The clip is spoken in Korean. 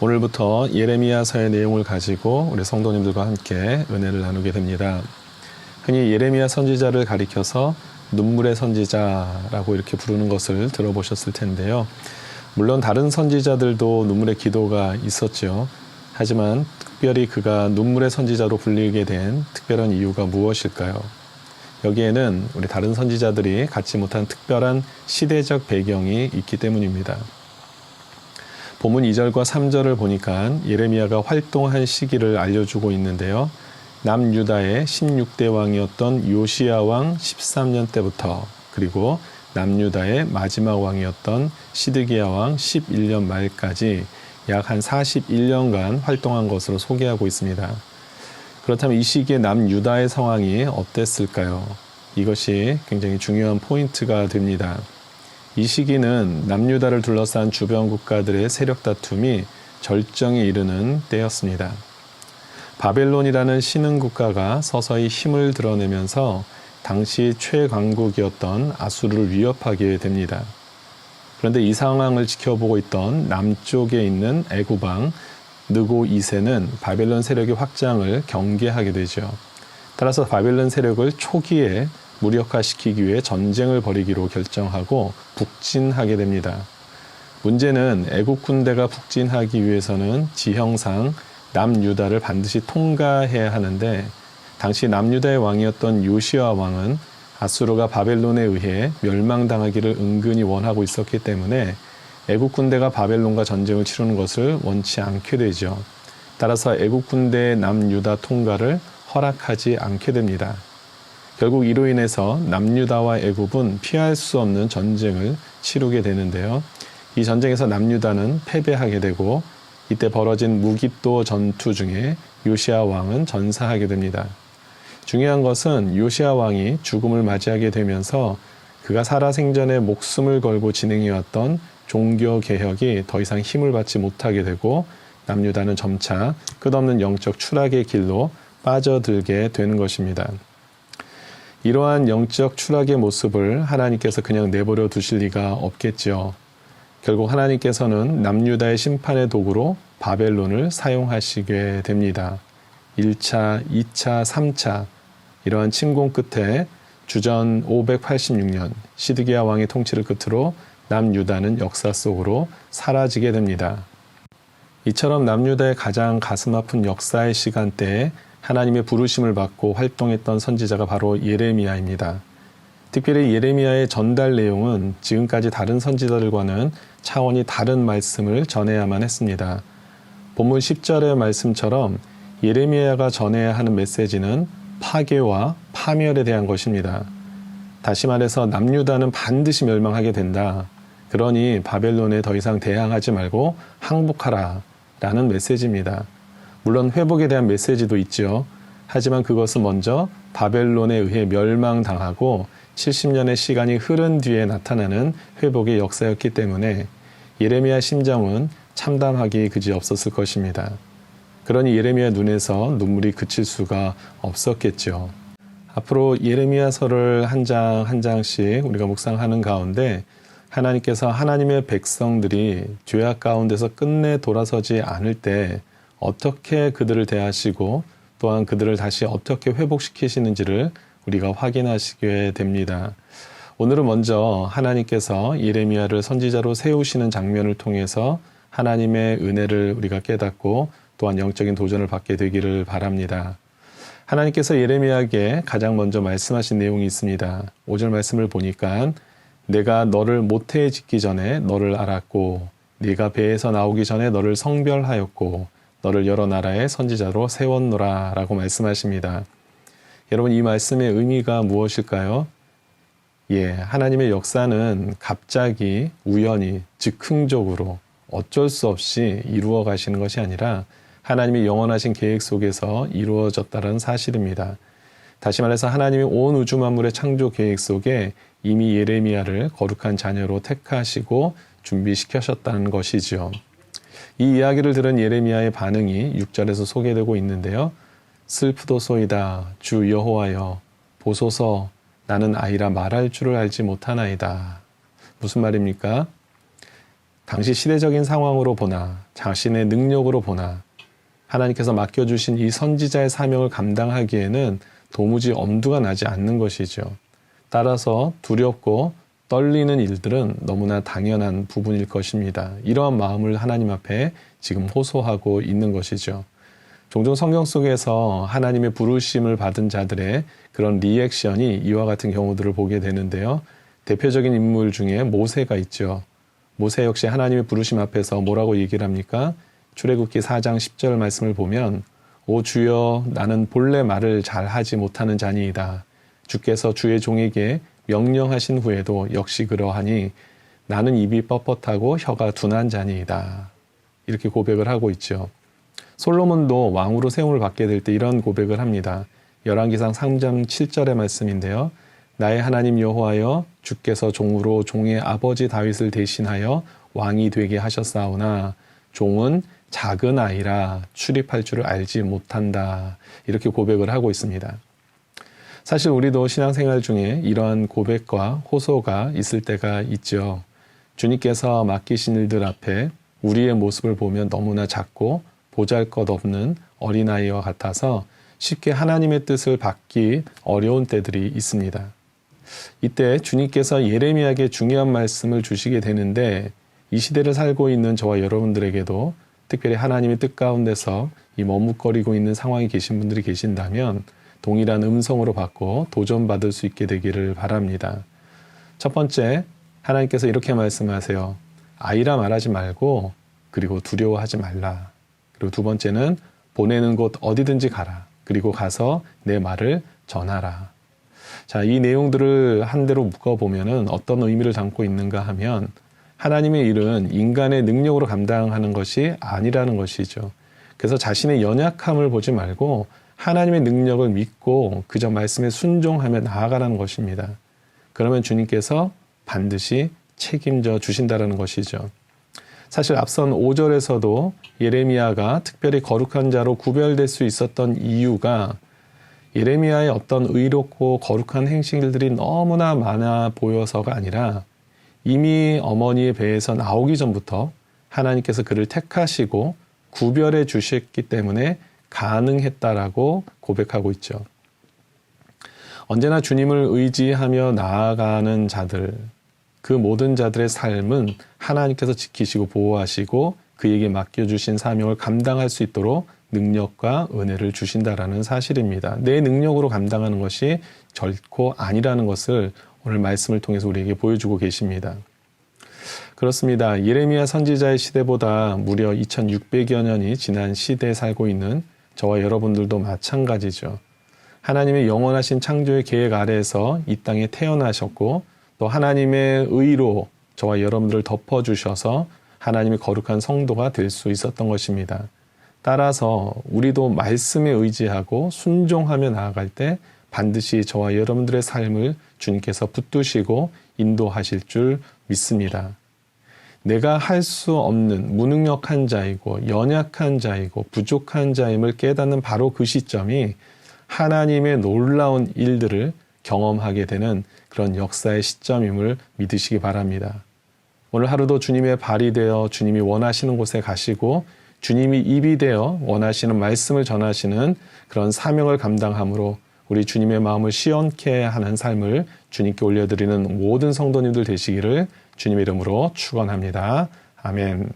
오늘부터 예레미야서의 내용을 가지고 우리 성도님들과 함께 은혜를 나누게 됩니다. 흔히 예레미야 선지자를 가리켜서 눈물의 선지자라고 이렇게 부르는 것을 들어보셨을 텐데요. 물론 다른 선지자들도 눈물의 기도가 있었죠. 하지만 특별히 그가 눈물의 선지자로 불리게 된 특별한 이유가 무엇일까요? 여기에는 우리 다른 선지자들이 갖지 못한 특별한 시대적 배경이 있기 때문입니다. 본문 2절과 3절을 보니까 예레미야가 활동한 시기를 알려주고 있는데요. 남유다의 16대 왕이었던 요시야 왕 13년 때부터, 그리고 남유다의 마지막 왕이었던 시드기야 왕 11년 말까지 약 한 41년간 활동한 것으로 소개하고 있습니다. 그렇다면 이 시기에 남유다의 상황이 어땠을까요? 이것이 굉장히 중요한 포인트가 됩니다. 이 시기는 남유다를 둘러싼 주변 국가들의 세력 다툼이 절정에 이르는 때였습니다. 바벨론이라는 신흥 국가가 서서히 힘을 드러내면서 당시 최강국이었던 아수르를 위협하게 됩니다. 그런데 이 상황을 지켜보고 있던 남쪽에 있는 애굽왕 느고 2세는 바벨론 세력의 확장을 경계하게 되죠. 따라서 바벨론 세력을 초기에 무력화시키기 위해 전쟁을 벌이기로 결정하고 북진하게 됩니다. 문제는 애국 군대가 북진하기 위해서는 지형상 남유다를 반드시 통과해야 하는데, 당시 남유다의 왕이었던 요시야 왕은 아수르가 바벨론에 의해 멸망당하기를 은근히 원하고 있었기 때문에 애국 군대가 바벨론과 전쟁을 치르는 것을 원치 않게 되죠. 따라서 애국 군대의 남유다 통과를 허락하지 않게 됩니다. 결국 이로 인해서 남유다와 애굽은 피할 수 없는 전쟁을 치르게 되는데요. 이 전쟁에서 남유다는 패배하게 되고, 이때 벌어진 무깁도 전투 중에 요시야 왕은 전사하게 됩니다. 중요한 것은 요시야 왕이 죽음을 맞이하게 되면서 그가 살아생전에 목숨을 걸고 진행해왔던 종교 개혁이 더 이상 힘을 받지 못하게 되고, 남유다는 점차 끝없는 영적 추락의 길로 빠져들게 되는 것입니다. 이러한 영적 추락의 모습을 하나님께서 그냥 내버려 두실 리가 없겠죠. 결국 하나님께서는 남유다의 심판의 도구로 바벨론을 사용하시게 됩니다. 1차, 2차, 3차 이러한 침공 끝에 주전 586년 시드기야 왕의 통치를 끝으로 남유다는 역사 속으로 사라지게 됩니다. 이처럼 남유다의 가장 가슴 아픈 역사의 시간대에 하나님의 부르심을 받고 활동했던 선지자가 바로 예레미야입니다. 특별히 예레미야의 전달 내용은 지금까지 다른 선지자들과는 차원이 다른 말씀을 전해야만 했습니다. 본문 10절의 말씀처럼 예레미야가 전해야 하는 메시지는 파괴와 파멸에 대한 것입니다. 다시 말해서 남유다는 반드시 멸망하게 된다. 그러니 바벨론에 더 이상 대항하지 말고 항복하라 라는 메시지입니다. 물론 회복에 대한 메시지도 있죠. 하지만 그것은 먼저 바벨론에 의해 멸망당하고 70년의 시간이 흐른 뒤에 나타나는 회복의 역사였기 때문에 예레미야 심정은 참담하기 그지없었을 것입니다. 그러니 예레미야 눈에서 눈물이 그칠 수가 없었겠죠. 앞으로 예레미야서를 한 장 한 장씩 우리가 묵상하는 가운데 하나님께서 하나님의 백성들이 죄악 가운데서 끝내 돌아서지 않을 때 어떻게 그들을 대하시고 또한 그들을 다시 어떻게 회복시키시는지를 우리가 확인하시게 됩니다. 오늘은 먼저 하나님께서 예레미야를 선지자로 세우시는 장면을 통해서 하나님의 은혜를 우리가 깨닫고 또한 영적인 도전을 받게 되기를 바랍니다. 하나님께서 예레미야에게 가장 먼저 말씀하신 내용이 있습니다. 5절 말씀을 보니까 내가 너를 모태에 짓기 전에 너를 알았고 네가 배에서 나오기 전에 너를 성별하였고 너를 여러 나라의 선지자로 세웠노라 라고 말씀하십니다. 여러분, 이 말씀의 의미가 무엇일까요? 하나님의 역사는 갑자기 우연히 즉흥적으로 어쩔 수 없이 이루어 가시는 것이 아니라 하나님의 영원하신 계획 속에서 이루어졌다는 사실입니다. 다시 말해서 하나님의 온 우주 만물의 창조 계획 속에 이미 예레미야를 거룩한 자녀로 택하시고 준비시키셨다는 것이죠. 이 이야기를 들은 예레미야의 반응이 6절에서 소개되고 있는데요. 슬프도소이다 주 여호와여 보소서 나는 아이라 말할 줄을 알지 못하나이다. 무슨 말입니까? 당시 시대적인 상황으로 보나 자신의 능력으로 보나 하나님께서 맡겨주신 이 선지자의 사명을 감당하기에는 도무지 엄두가 나지 않는 것이죠. 따라서 두렵고 떨리는 일들은 너무나 당연한 부분일 것입니다. 이러한 마음을 하나님 앞에 지금 호소하고 있는 것이죠. 종종 성경 속에서 하나님의 부르심을 받은 자들의 그런 리액션이 이와 같은 경우들을 보게 되는데요. 대표적인 인물 중에 모세가 있죠. 모세 역시 하나님의 부르심 앞에서 뭐라고 얘기를 합니까? 출애굽기 4장 10절 말씀을 보면 오 주여 나는 본래 말을 잘하지 못하는 자니이다. 주께서 주의 종에게 명령하신 후에도 역시 그러하니 나는 입이 뻣뻣하고 혀가 둔한 자니이다. 이렇게 고백을 하고 있죠. 솔로몬도 왕으로 세움을 받게 될 때 이런 고백을 합니다. 열왕기상 3장 7절의 말씀인데요. 나의 하나님 여호와여 주께서 종으로 종의 아버지 다윗을 대신하여 왕이 되게 하셨사오나 종은 작은 아이라 출입할 줄을 알지 못한다. 이렇게 고백을 하고 있습니다. 사실 우리도 신앙생활 중에 이러한 고백과 호소가 있을 때가 있죠. 주님께서 맡기신 일들 앞에 우리의 모습을 보면 너무나 작고 보잘것없는 어린아이와 같아서 쉽게 하나님의 뜻을 받기 어려운 때들이 있습니다. 이때 주님께서 예레미야에게 중요한 말씀을 주시게 되는데 이 시대를 살고 있는 저와 여러분들에게도 특별히 하나님의 뜻 가운데서 이 머뭇거리고 있는 상황에 계신 분들이 계신다면 동일한 음성으로 받고 도전받을 수 있게 되기를 바랍니다. 첫 번째, 하나님께서 이렇게 말씀하세요. 아이라 말하지 말고 그리고 두려워하지 말라. 그리고 두 번째는 보내는 곳 어디든지 가라. 그리고 가서 내 말을 전하라. 자, 이 내용들을 한 대로 묶어보면 어떤 의미를 담고 있는가 하면 하나님의 일은 인간의 능력으로 감당하는 것이 아니라는 것이죠. 그래서 자신의 연약함을 보지 말고 하나님의 능력을 믿고 그저 말씀에 순종하며 나아가라는 것입니다. 그러면 주님께서 반드시 책임져 주신다는 것이죠. 사실 앞선 5절에서도 예레미야가 특별히 거룩한 자로 구별될 수 있었던 이유가 예레미야의 어떤 의롭고 거룩한 행실들이 너무나 많아 보여서가 아니라 이미 어머니의 배에서 나오기 전부터 하나님께서 그를 택하시고 구별해 주셨기 때문에 가능했다라고 고백하고 있죠. 언제나 주님을 의지하며 나아가는 자들, 그 모든 자들의 삶은 하나님께서 지키시고 보호하시고 그에게 맡겨주신 사명을 감당할 수 있도록 능력과 은혜를 주신다라는 사실입니다. 내 능력으로 감당하는 것이 결코 아니라는 것을 오늘 말씀을 통해서 우리에게 보여주고 계십니다. 그렇습니다. 예레미야 선지자의 시대보다 무려 2600여 년이 지난 시대에 살고 있는 저와 여러분들도 마찬가지죠. 하나님의 영원하신 창조의 계획 아래에서 이 땅에 태어나셨고 또 하나님의 의로 저와 여러분들을 덮어주셔서 하나님의 거룩한 성도가 될 수 있었던 것입니다. 따라서 우리도 말씀에 의지하고 순종하며 나아갈 때 반드시 저와 여러분들의 삶을 주님께서 붙드시고 인도하실 줄 믿습니다. 내가 할 수 없는 무능력한 자이고 연약한 자이고 부족한 자임을 깨닫는 바로 그 시점이 하나님의 놀라운 일들을 경험하게 되는 그런 역사의 시점임을 믿으시기 바랍니다. 오늘 하루도 주님의 발이 되어 주님이 원하시는 곳에 가시고 주님이 입이 되어 원하시는 말씀을 전하시는 그런 사명을 감당함으로 우리 주님의 마음을 시원케 하는 삶을 주님께 올려드리는 모든 성도님들 되시기를 주님의 이름으로 축원합니다. 아멘.